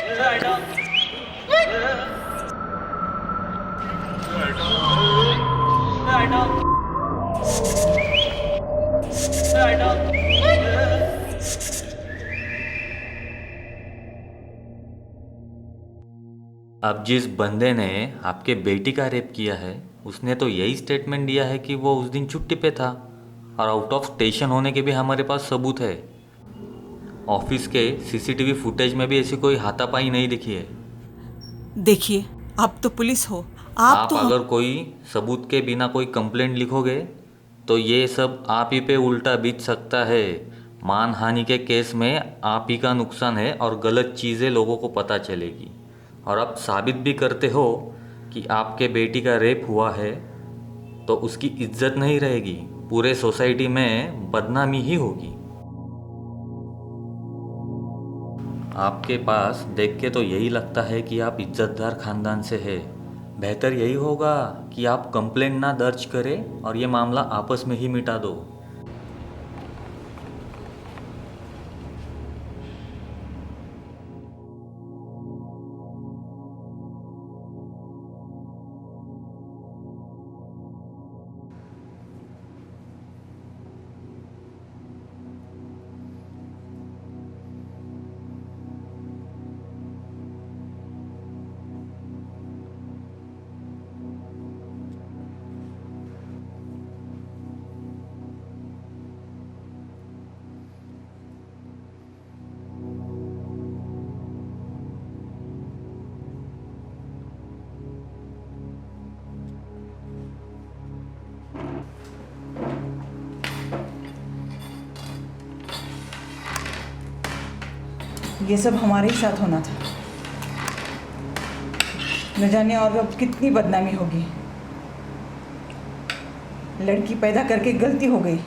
अब जिस बंदे ने आपके बेटी का रेप किया है उसने तो यही स्टेटमेंट दिया है कि वो उस दिन छुट्टी पे था और आउट ऑफ स्टेशन होने के भी हमारे पास सबूत है। ऑफिस के सीसीटीवी फुटेज में भी ऐसी कोई हाथापाई नहीं दिखी है। देखिए, आप तो पुलिस हो। आप आप तो अगर कोई सबूत के बिना कोई कंप्लेंट लिखोगे तो ये सब आप ही पे उल्टा बीत सकता है। मानहानि के केस में आप ही का नुकसान है और गलत चीज़ें लोगों को पता चलेगी। और आप साबित भी करते हो कि आपके बेटी का रेप हुआ है तो उसकी इज्जत नहीं रहेगी, पूरे सोसाइटी में बदनामी ही होगी। आपके पास देख के तो यही लगता है कि आप इज्जतदार खानदान से है। बेहतर यही होगा कि आप कंप्लेंट ना दर्ज करें और ये मामला आपस में ही मिटा दो। ये सब हमारे ही साथ होना था। न जाने और अब कितनी बदनामी होगी। लड़की पैदा करके गलती हो गई।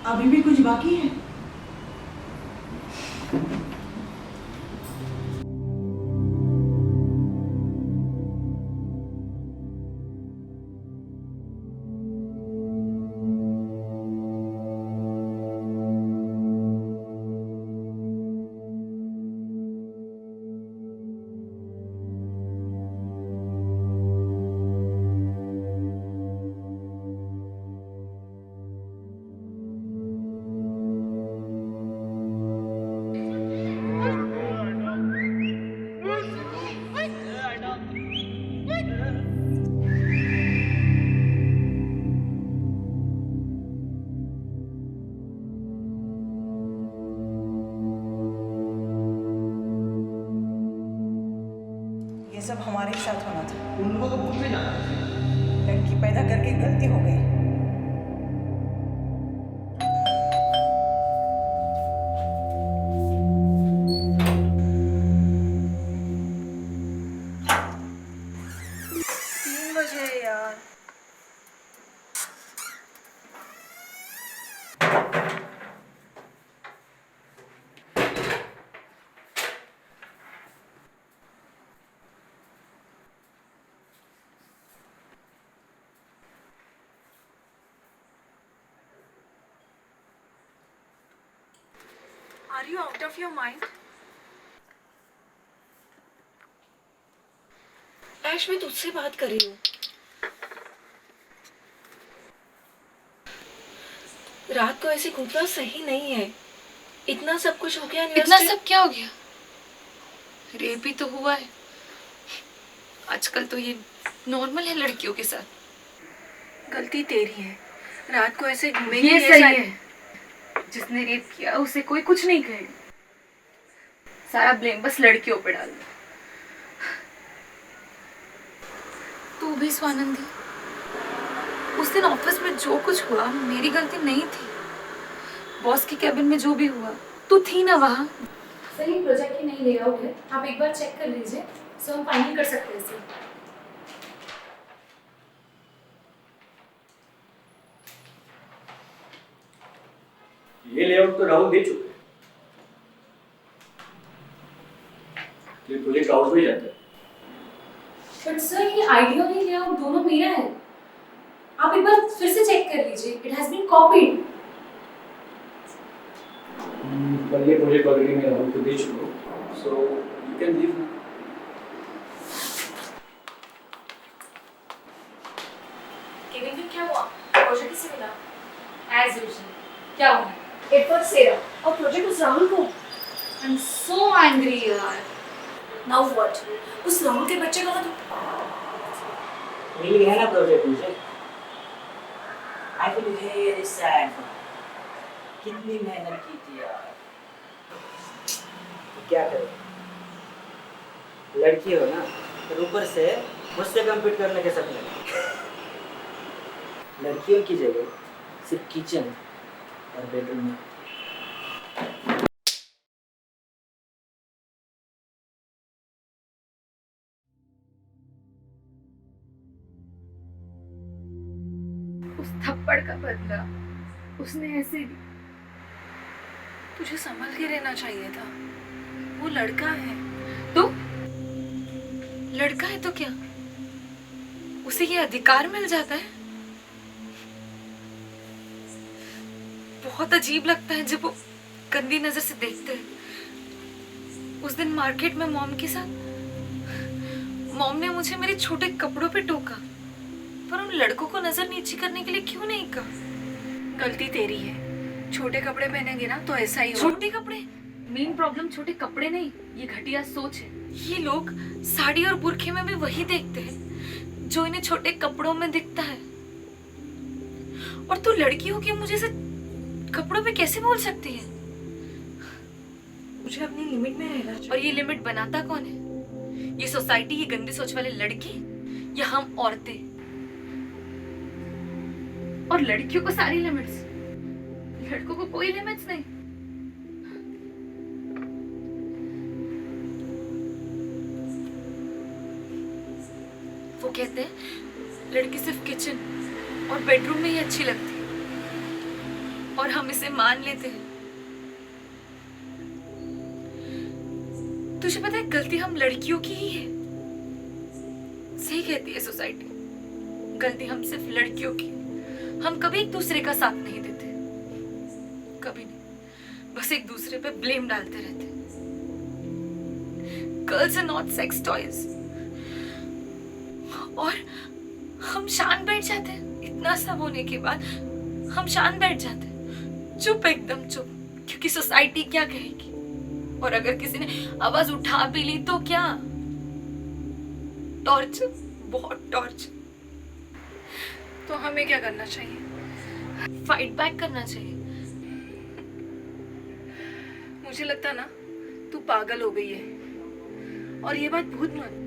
अभी भी कुछ बाकी है। ये सब हमारे ही साथ होना था। उन लोगों को तो पूछने जाना था। लड़की पैदा करके गलती हो गई। Are you out of your mind? ऐश, मैं तुझसे बात कर रही हूँ। रात को ऐसे घूमना सही नहीं है। इतना सब कुछ हो गया। इतना सब क्या हो गया? रेप ही तो हुआ है। आजकल तो ये नॉर्मल है लड़कियों के साथ। गलती तेरी है। रात को ऐसे घूमेंगे ये सही है। जिसने रेप किया उसे कोई कुछ नहीं कहेगा। सारा ब्लेम बस लड़कियों पे डाल दो। तू भी स्वानंदी, उस दिन ऑफिस में जो कुछ हुआ मेरी गलती नहीं थी। बॉस के कैबिन में जो भी हुआ तू थी ना वहाँ। सही प्रोजेक्ट की नई लेआउट है, आप एक बार चेक कर लीजिए, सो हम फाइनल कर सकते हैं इसे। ये लेआउट तो राहुल दे चुके हैं। ये प्रोजेक्ट आउट में जाता है। बट सर, ये आइडिया और ये लेआउट दोनों मेरा है। आप एक बार फिर से चेक कर लीजिए, इट हैज बीन कॉपीड। पर ये प्रोजेक्ट ऑलरेडी मैं राहुल को दे चुका हूँ, so you can leave. Kevin को क्या हुआ? प्रोजेक्ट किसे मिला? As usual. क्या हुआ? इट वाज सेरा और प्रोजेक्ट उस राहुल को। आई एम सो एंग्री यार। Now what? उस राहुल के बच्चे का तो मिल गया ना प्रोजेक्ट मुझे। I feel very sad. कितनी मेहनत की थी यार। क्या करें, लड़की हो ना, फिर ऊपर से मुझसे कम्पीट करने के सपने। लड़कियों की जगह सिर्फ किचन और बेडरूम में। उस थप्पड़ का बदला उसने ऐसे ली। तुझे संभल के रहना चाहिए था। वो लड़का है। तो लड़का है तो क्या, उसे ये अधिकार मिल जाता है? बहुत अजीब लगता है जब वो गंदी नजर से देखते हैं। उस दिन मार्केट में मॉम के साथ, मॉम ने मुझे मेरे छोटे कपड़ों पे टोका, पर उन लड़कों को नजर नीची करने के लिए क्यों नहीं कहा? गलती तेरी है। छोटे कपड़े पहनेंगे ना तो ऐसा ही होगा। छोटे कपड़े? मेन प्रॉब्लम छोटे कपड़े नहीं, ये घटिया सोच है। ये लोग साड़ी और बुरखे में भी वही देखते हैं जो इन्हें छोटे कपड़ों में दिखता है। और तू लड़की हो कि मुझे से कपड़ों पे कैसे बोल सकती है? मुझे अपनी लिमिट में रहना चाहिए। और ये लिमिट बनाता कौन है? ये सोसाइटी, ये गंदी सोच वाले लड़के, या हम औरतें? और लड़कियों को सारी लिमिट्स, लड़कों को कोई लिमिट्स नहीं। वो कहते हैं लड़की सिर्फ किचन और बेडरूम में ही अच्छी लगती है, और हम इसे मान लेते हैं। तुझे पता है गलती हम लड़कियों की ही है। सही कहती है सोसाइटी, गलती हम सिर्फ लड़कियों की। हम कभी एक दूसरे का साथ नहीं देते, कभी नहीं, बस एक दूसरे पे ब्लेम डालते रहते। Girls are not sex toys. और हम शान बैठ जाते हैं, इतना सब होने के बाद हम शान बैठ जाते हैं, चुप, एकदम चुप, क्योंकि सोसाइटी क्या कहेगी। और अगर किसी ने आवाज उठा भी ली तो क्या? टॉर्चर, बहुत टॉर्चर। तो हमें क्या करना चाहिए? फाइट बैक करना चाहिए। मुझे लगता ना तू पागल हो गई है। और ये बात भूल मत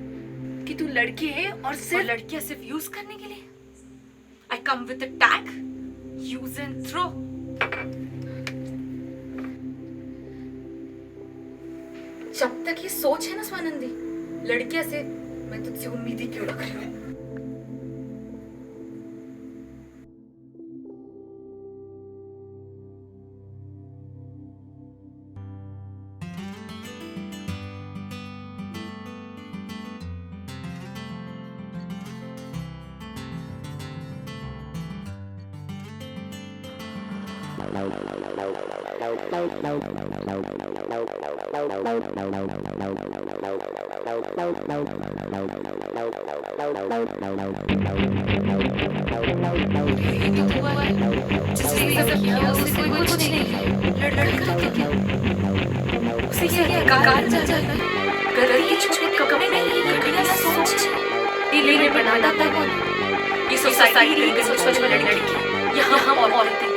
कि तू लड़की है और और सिर्फ लड़कियां सिर्फ यूज करने के लिए। I come with a tag, use and throw. जब तक ये सोच है ना स्वानंदी, लड़कियां से मैं तुझसे उम्मीद ही क्यों रख रही हूँ? No. ये तो हुआ है जिसने ये सब किया उससे कोई कुछ नहीं लड़का तो क्या उसे ये कार जा जाता है गदर के छोटे कपड़े नहीं घटिया सोच दिल्ली में बनाता था कौन ये सोसाइटी की सोच वाली लड़की यहाँ और औरतें